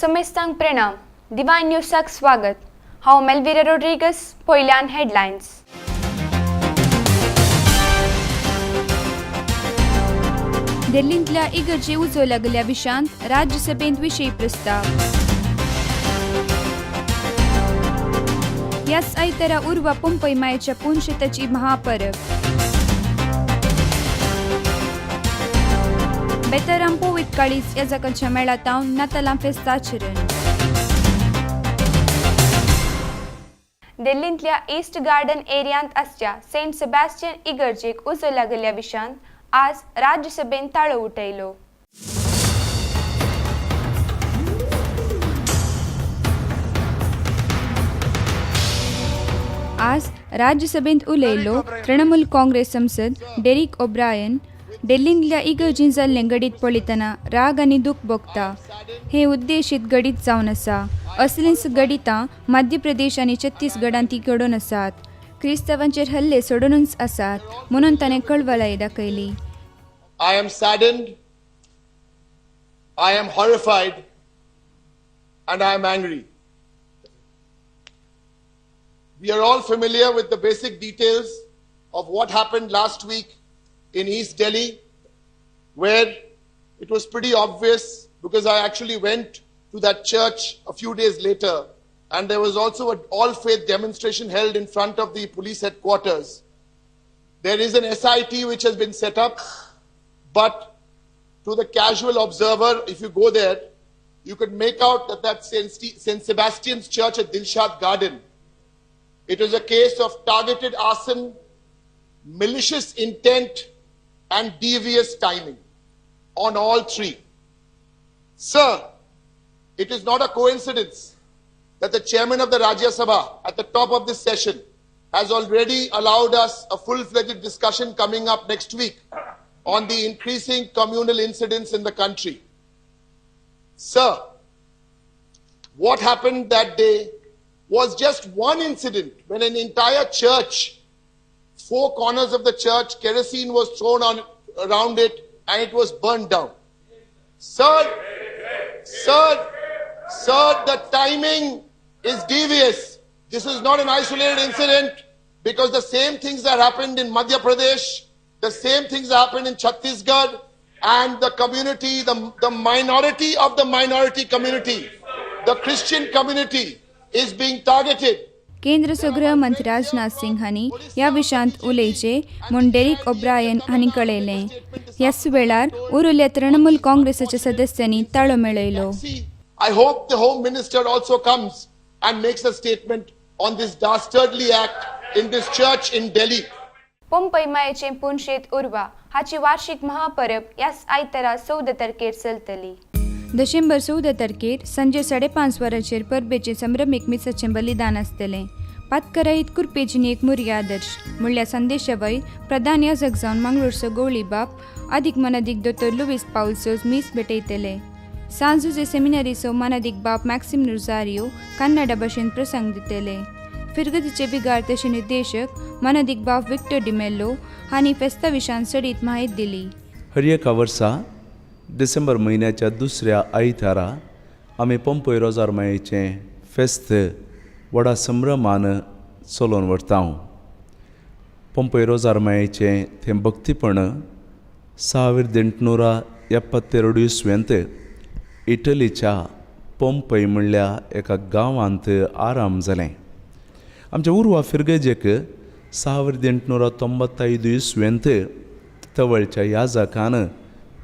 समेस्तांक प्रणाम. डिवाइन न्यूजाक स्वागत. हांव मेल्विरा रोड्रिगस. पयल्यान हेडलायन्स. दिल्लींतल्या इगर्जे उजवल्या गेल्या विशांत राज्यसभेंत विशयी प्रस्ताव. ह्याच आयतारा उर्वा पोंपई मायेच्या पुनशेताची महापरब. बेताराम पोवीत काळीज येजाकांच्या मेळातावन नातालां फेस्त आचरण. दिल्लींतल्या ईस्ट गार्डन एरियांत आसच्या सेंट सेबॅस्टियन इगर्जेक उजवल्या गेल्या विशांत आज राज्यसभेन ताळो उठयलो. आज राज्यसभेंत उलयलो तृणमूल काँग्रेस संसद डेरिक ओब्रायन. दिल्लींतल्या इगर्जीन जाल्लें घडीत पळयतना राग आनी दूख भोगता. हें उद्देशीत घडीत जावन आसा. असलींच घडितां मध्य प्रदेश आनी छत्तीसगडांत ती घडोवन आसात. क्रिस्तांवांचेर हल्ले सोडूनच आसात म्हणून ताणें कळवळाय दाखयली. I am saddened, I am horrified, and I am angry. We are all familiar with the basic details of what happened last week in East Delhi, where it was pretty obvious because I actually went to that church a few days later, and there was also an all-faith demonstration held in front of the police headquarters. There is an SIT which has been set up, but to the casual observer, if you go there, you could make out that St. Sebastian's Church at Dilshad Garden, it was a case of targeted arson, malicious intent, and devious timing on all three. Sir, it is not a coincidence that the chairman of the Rajya Sabha at the top of this session has already allowed us a full-fledged discussion coming up next week on the increasing communal incidents in the country. Sir, what happened that day was just one incident when an entire church, four corners of the church, kerosene was thrown around it and it was burned down. Sir, the timing is devious. This is not an isolated incident because the same things that happened in Madhya Pradesh, the same things that happened in Chhattisgarh, and the community, the minority of the minority community, the Christian community is being targeted. केंद्र गृह मंत्री राजनाथ सिंग हांणी ह्या विशयांत उलयचे म्हूण Derek O'Brien हांणी कळयलें. ह्याच वेळार उरिल्ल्या तृणमूल काँग्रेसाच्या सदस्यांनी ताळो मेळयलो. I hope the Home Minister also comes and makes a statement on this dastardly act in this church in Delhi. पोंपई मायेचें पुनशेत उर्वा हाची वार्षिक महापरब ह्याच आयतारा 14 तारखेर चलतली. डिसेंबर 14 तारखेर सांजे 5:30 वरांचेर परबेचें संभ्रमीक मिसाचें बलिदान आसतलें. पातकराईत कुरपेजीनी एक मुरी आदर्श म्हणल्या संदेशावयर प्रधान याजक जावन मंगळूरचो गवळी बाप अदीक मनादीक दोतोर लुईस पाउल्सोज मीस भेटयतले. सांजुजे सेमिनारीचो मनादीक बाप मॅक्सिम नुजारियो कन्नड भाशेंत प्रसंग दितले. फिरगतीचे बिगार तशे निर्देशक मनादीक बाप विक्टर डिमेल्लो हांणी फेस्ता विशांत सडीत म्हायती दिली. हर एका वर्सा डिसेंबर म्हयन्याच्या दुसऱ्या आयतारा आमी पोंपई रोजार मायेचें फेस्त व्हडा संभ्रमान चलोवन व्हरता. पोंपई रोजार मायेचें थंय भक्तीपण 1872 इटलीच्या पोंपई म्हणल्या एका गांवांत आराम जालें. आमच्या उर्वा फिरगेजेक 1895 तवळच्या याजकान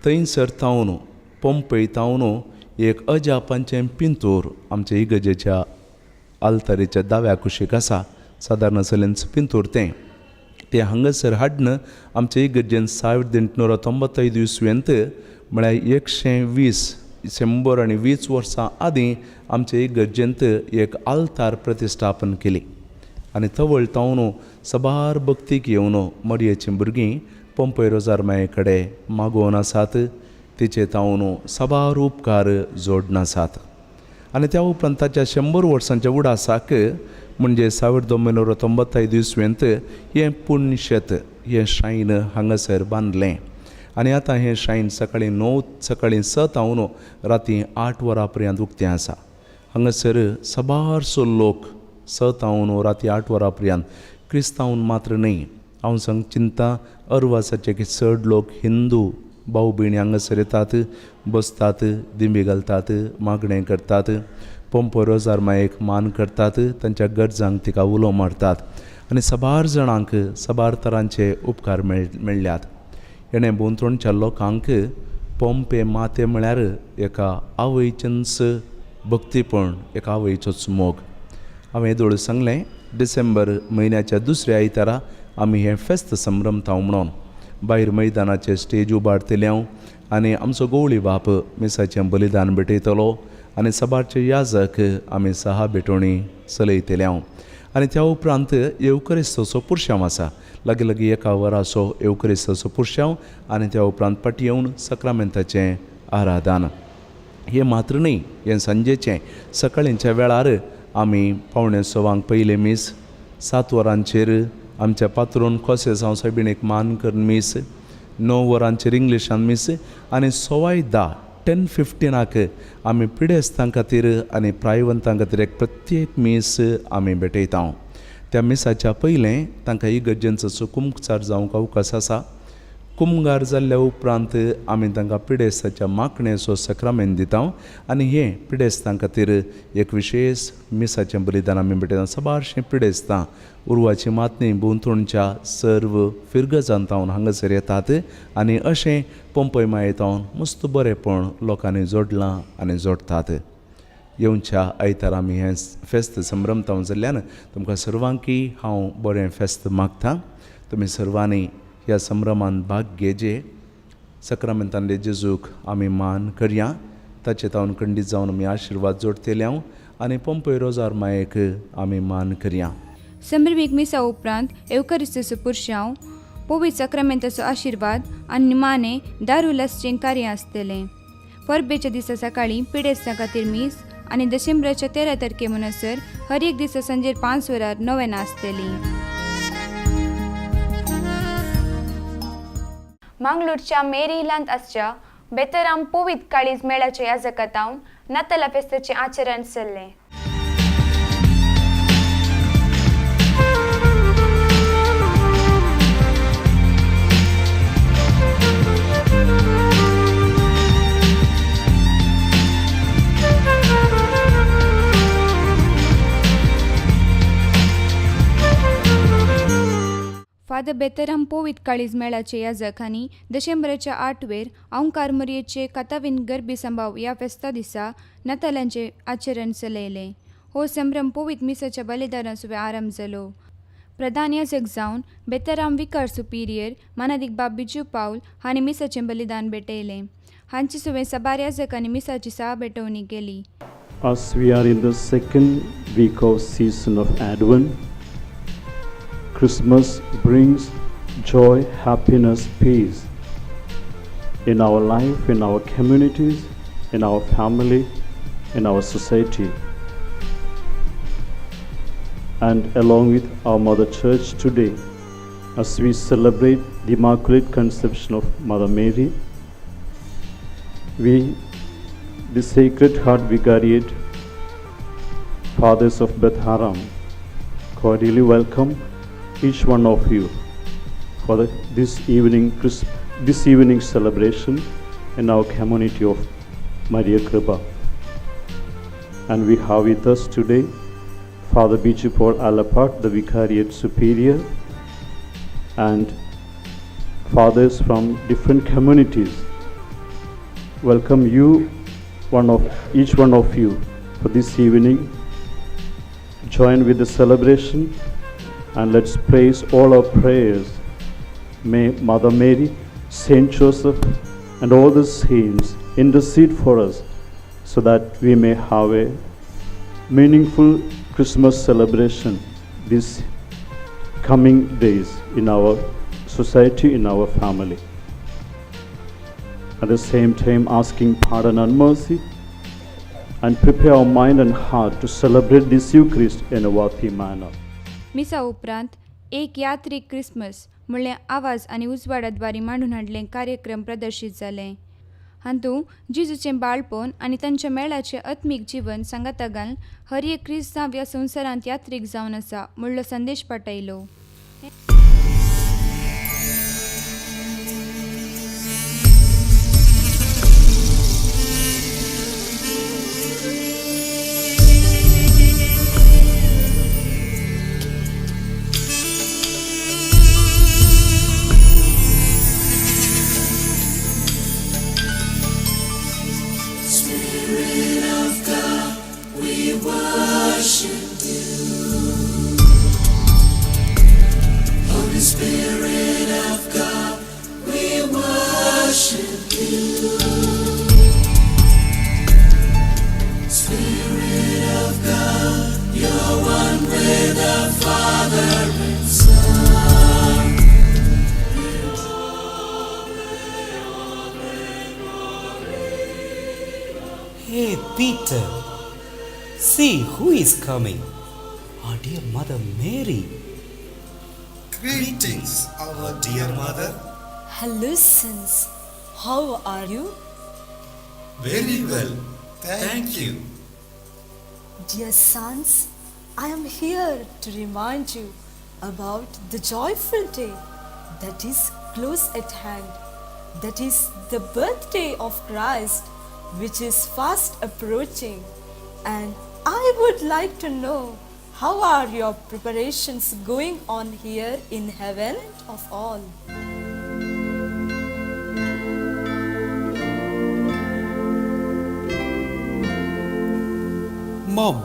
थंयसर तावन पोंपई तावन एक अजापांचें पिंतूर आमच्या इगर्जेच्या आल्तारीच्या दाव्या कुशीक आसा. सादारण चलेंच पिंतूर तें हांगासर हाडून आमच्या इगर्जेन 1895 इसवेंत म्हळ्यार 120 वर्सां आदीं आमच्या इगर्जेंत एक आल्तार प्रतिश्ठापन केली. आनी तवळ तावन सबार भक्तीक येवन मरयेचीं भुरगीं पंपय रोजार माये कडेन मागोवन आसात. तिचे तावन सबार उपकार जोडून आसात. आनी त्या उपरांत ताच्या 100 वर्सांच्या उडासाक म्हणजे 1995 इसवेंत हें पुण्यशेत हें श्राइन हांगासर बांदलें. आनी आतां हें श्राइन सकाळीं 6 तावन रातीं 8 वरां पर्यंत उक्तें आसा. हांगासर सबारसो लोक 6 तावन रातीं 8 वरां पर्यंत क्रिस्तांव मात्र न्ही. हांव चिंता अरवासाचे चड लोक हिंदू भाऊ भयणी हांगासर येतात, बसतात, दिंबी घालतात, मागणें करतात, पंपय रोजार मायेक मान करतात, तांच्या गरजांक तिका उलो मारतात. आनी सबार जाणांक सबार तरांचे उपकार मेळ्ळ्यात. हेणें बोंतोणच्या लोकांक पंपे माते म्हळ्यार एका आवयचेंच भक्तीपण, एका आवयचोच मोग. हांवें येदोळ सांगलें डिसेंबर म्हयन्याच्या दुसऱ्या आयतारा आमी हें फेस्त संभ्रमतांव म्हणून भायर मैदानाचेर स्टेज उबारतले हांव आनी आमचो गवळी बाप मिसाचें बलिदान भेटयतलो आनी सबारचे याजक आमी 6 भेटोणी चलयतले हांव. आनी त्या उपरांत येवकरिस्ताचो पुरशांव आसा. लागीं 1 वराचो येवकरिस्ताचो पुरशांव आनी त्या उपरांत पाटी येवन सक्रामेंताचें आराधन. हें मात्र न्ही, हें सांजेचें सकाळींच्या वेळार आमी 6:45 पयले मीस, 7 वरांचेर आमच्या पात्रोन खोसे जावं सायबिणीक मान करून मीस, 9 वरांचेर इंग्लिशान मीस आनी 10:15 आमी पिडेस्तां खातीर आनी प्रायवंतां खातीर एक प्रत्येक मीस आमी भेटयता. त्या मिसाच्या पयलें तांकां इगर्जेंचो कुमकुचार जावंक अवकाश आसा. कुमगार जाल्ल्या उपरांत आमी तांकां पिडेस्ताच्या माकणेचो सक्रामेंत दिता आनी हें पिडेस्तां खातीर एक विशेश मिसाचें बलिदान आमी भेटयता. सबारशीं पिडेस्तां उर्वाची मातनी बोंतोणच्या सर्व फिरगजांतावन हांगासर येतात आनी अशें पंपय मायेतावन मस्त बरेंपण लोकांनी जोडलां आनी जोडतात. येवच्या आयतार आमी हें फेस्त संभ्रमतावन जाल्ल्यान तुमकां सर्वांकी हांव बरें फेस्त मागतां. तुमी सर्वांनी ह्या संभ्रमान भाग घेजे. सक्रामेंतांतले जेजूक आमी मान करया. ताचे तावन खंडीत जावन आमी आशिर्वाद जोडतले हांव आनी पंपय रोजार मायेक आमी मान करया. संभ्रमीक मिसा उपरांत येवकरिस्ताचो पुरशांव, पवित्र सक्रामेंताचो आशिर्वाद आनी निमाणें दारुलासचें कार्य आसतलें. परबेच्या दिसा सकाळीं पिडेस्तां खातीर मीस आनी डिसेंबराच्या 13 तारखे म्हणसर हर एक दिसा सांजेर 5 वरार नोवेना आसतलीं. मंगळूरच्या मेरी हिलांत आसच्या बेतराम पवित्र काळीज मेळाच्या याजकातावन नाताला फेस्ताचें आचरण चल्लें. फादर बेतराम पवित्र काळीज मेळाचे याजक आनी डिसेंबराच्या 8 औंकार मरयेचे कातावीन गरबी संभाव या फेस्ता दिसा नातालांचे आचरण चलयलें. हो संभ्रम पवित्र मिसाच्या बलिदानासुवे आरंभ जालो. प्रधान याजक जावन बेतराम विकार सुपिरियर मानादीक बाब बिजू पावल हांणी मिसाचें बलिदान भेटयलें. हांचे सुवे सबार याजकांनी मिसाची 6 भेटवणी केली. As we are in the second week of season of Advent, Christmas brings joy, happiness, peace in our life, in our communities, in our family, in our society. And along with our Mother Church today, as we celebrate the Immaculate Conception of Mother Mary, we, the Sacred Heart Vicariate, Fathers of Beth Haram, cordially welcome each one of you for this evening celebration in our community of Maria Kripa. And we have with us today Father Biju Paul Alapat, the Vicariate Superior, and fathers from different communities. Welcome you each one of you for this evening. Join with the celebration and let's praise all our prayers. May Mother Mary, Saint Joseph, and all the saints intercede for us so that we may have a meaningful Christmas celebration these coming days in our society, in our family. At the same time, asking pardon and mercy and prepare our mind and heart to celebrate this Eucharist in a worthy manner. मिसा उपरांत एक यात्रिक Christmas म्हणलें आवाज आनी उजवाडाद्वारे मांडून हाडलें कार्यक्रम प्रदर्शीत जालें. हातूंत जिजूचें बाळपण आनी तांच्या मेळाचें आत्मीक जीवन सांगाता घालन हर एक क्रिस्तांव ह्या संवसारांत यात्रीक जावन आसा म्हणलो संदेश पाठयलो. Hey Peter, see who is coming. Our dear Mother Mary. Greetings, our dear mother. Hello, sons. How are you? Very well, thank you. Dear sons, I am here to remind you about the joyful day that is close at hand. That is the birthday of Christ, which is fast approaching. And I would like to know, how are your preparations going on here in heaven of all? Mom,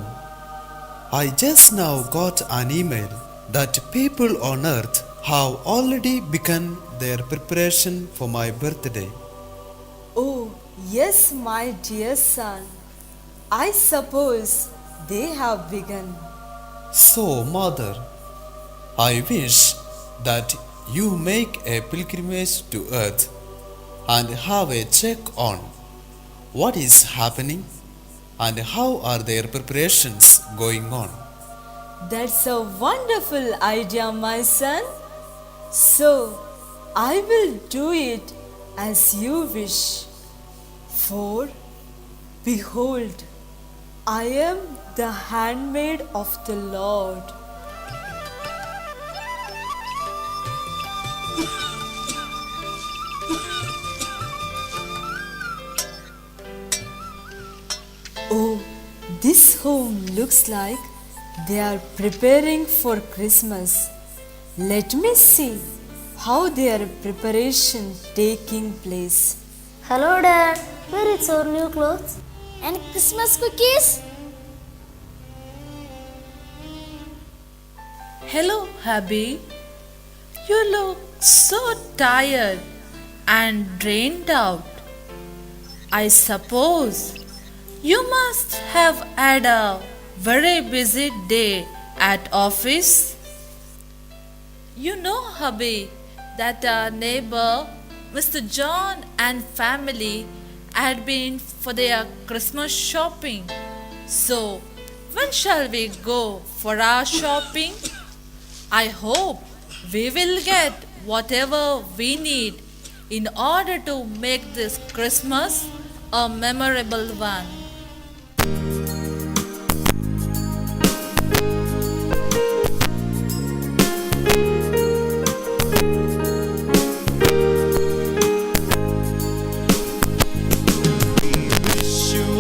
I just now got an email that people on earth have already begun their preparation for my birthday. Oh, yes, my dear son. I suppose they have begun. So, mother, I wish that you make a pilgrimage to earth and have a check on what is happening and how are their preparations going on. That's a wonderful idea, my son. So, I will do it as you wish. For, behold, I am the handmaid of the Lord. Oh, this home looks like they are preparing for Christmas. Let me see how their preparation taking place. Hello Dad, where is our new clothes? And Christmas cookies? Hello, hubby. You look so tired and drained out. I suppose you must have had a very busy day at office. You know, hubby, that our neighbor, Mr. John and family had been for their Christmas shopping. So, when shall we go for our shopping? I hope we will get whatever we need in order to make this Christmas a memorable one.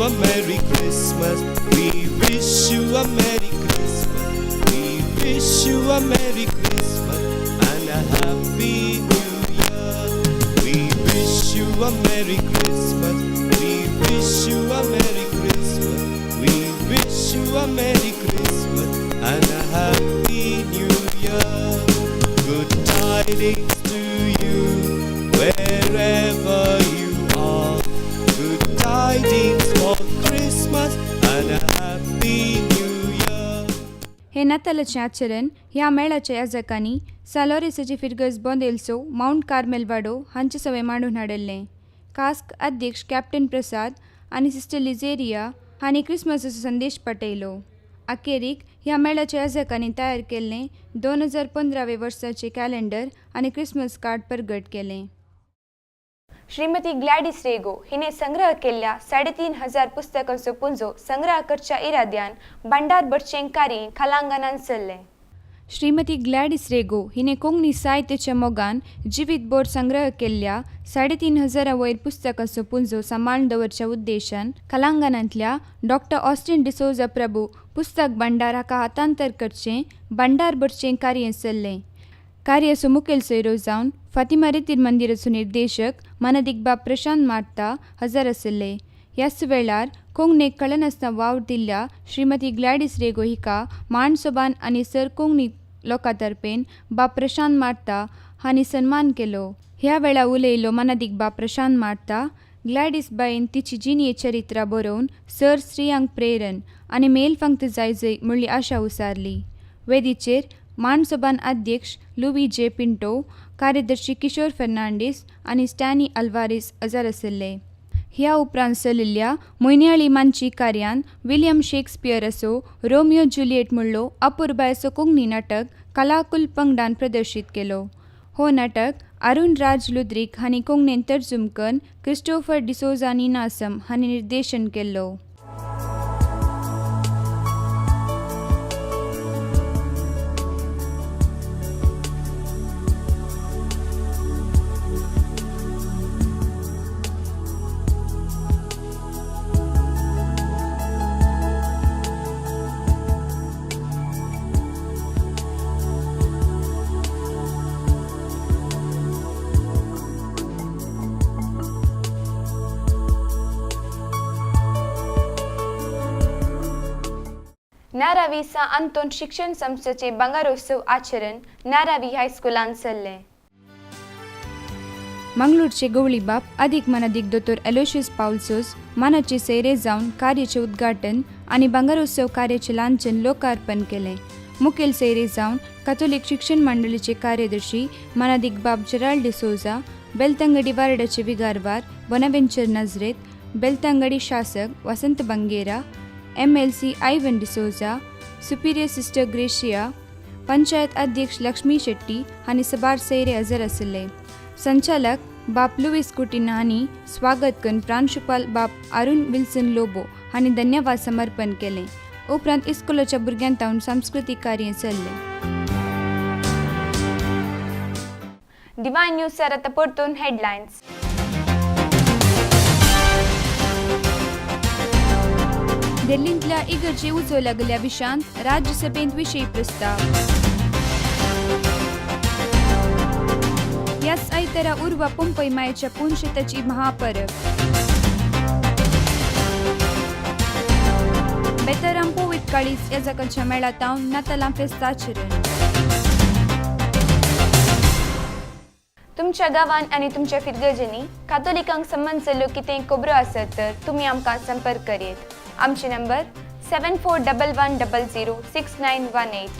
A Merry Christmas, we wish you a Merry Christmas, we wish you a Merry Christmas and a Happy New Year. We wish you a Merry Christmas, we wish you a Merry tidings for Christmas and a happy new year. हे नातालाचें आचरण ह्या मेळाच्या याजकांनी सालोरेसाची फिरगस बोंदेल्सो mount Carmel वाडो हांचे सवय मांडून हाडल्लें. Cask अध्यक्ष captain प्रसाद आनी sister लिझेरिया हांणी क्रिसमसाचो संदेश पाठयलो. अखेरीक ह्या मेळाच्या याजकांनी तयार केल्लें 2015 वर्साचें कॅलेंडर आनी क्रिसमस कार्ड परगट केलें. श्रीमती ग्लॅडिस रेगो हिने संग्रह केल्ल्या 3500 पुस्तकांचो पुंजो संग्रह करच्या इराद्यान भंडार भरचें कार्य खलांगणान चल्लें. श्रीमती ग्लॅडिस रेगो हिने कोंकणी साहित्याच्या मोगान जिवीतभर संग्रह केल्ल्या 3500 वयर पुस्तकांचो पुंजो सांबाळून दवरच्या उद्देशान खलांगणांतल्या डॉक्टर ऑस्टिन डिसोजा प्रभू पुस्तक भंडार हाका हातांतर करचें भंडार भरचें कार्य चल्लें. कार्याचो मुखेल सोयरो जावन फातिमा रितीर मंदिराचो निर्देशक मानदिकबाब प्रशांत मार्ता हजर आसले. ह्याच वेळार कोंकणीक कळनासतना वावर दिल्ल्या श्रीमती ग्लॅडिस रेगो हिका माणसोबान आनी सर कोंकणी लोकां तर्फेन बाब प्रशांत मार्ता हांणी सन्मान केलो. ह्या वेळा उलयलो मानदिकबाब प्रशांत मार्ता. ग्लॅडिस बायन तिची जिणये चरित्रां बरोवन सर स्त्रियांक प्रेरण आनी मेल फंक्त जायजय म्हणली आशा उसारली. वेदीचेर माणसोबान अध्यक्ष लुवी जे पिंटो, कार्यदर्शी किशोर फर्नांडीस आनी स्टॅनी अल्वारीस हजर आसले. ह्या उपरांत चलिल्ल्या म्हयन्याळी मांची कार्यान विलियम शेक्सपियर असो रोमियो जुलियट म्हणलो अपुर्बायचो कोंकणी नाटक कलाकुल पंगडान प्रदर्शीत केलो. हो नाटक अरुण राज लुद्रीक हांणी कोंकणीन तर्जूम करून क्रिस्टोफर डिसोजा निनासम हांणी निर्देशन केल्लो. नारावी सा अंतोन शिक्षण संस्थेचे बंगारोत्सव आचरण नारावी हायस्कुलान चल्ले. मंगळूरचे गवळी बाप अधिक मनाधिक दोतोर एलोशियस पावल्सोस मानाचे सैरे जावन कार्याचे उद्घाटन आनी बंगारोत्सव कार्याचे लांछन लोकार्पण केले. मुखेल सैरे जावन कॅथोलिक शिक्षण मंडळीचे कार्यदर्शी मनाधिक बाप जेराल्ड डिसोजा, बेलतंगडी वार्डाचे विगारवार बोनावेंचर नजरेत, बेलतंगडी शासक Vasanth Bangera, MLC Ivan D'Souza, superior sister Gracia, panchayat अध्यक्ष लक्ष्मी शेट्टी हांणी सभार सैरे हजर आसले. संचालक बाप लुईस कुटिन हांणी स्वागत करून प्रांशुपाल बाप अरुण विल्सन लोबो हांणी धन्यवाद समर्पण केले. उपरांत इस्कोलाच्या भुरग्यांतावन सांस्कृतीक कार्य चल्ले. डिवाइन न्यूज सर आता परतून हेडलायन्स. दिल्लींतल्या इगर्जे उजो लागल्या विशांत राज्यसभेत विशयी प्रस्ताव. ह्याच आयतारा उर्वा पोंपई मायेच्या पुनशेताची महापरब. बेताराम पोवीत काळीज याजकांच्या मेळातावन नातालां फेस्त आचरण. तुमच्या गांवांत आनी तुमच्या फिरगर्जेनी कातोलिकांक संबंद चल्ल्यो कितेंय खबरो आसत तर तुमी आमकां संपर्क करीत. आमचे नंबर 7411006918.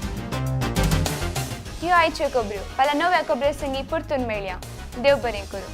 ह्यो आयच्यो खबऱ्यो फाल्यां नव्या खबऱ्यो संगी परतून मेळया. देव बरें करूं.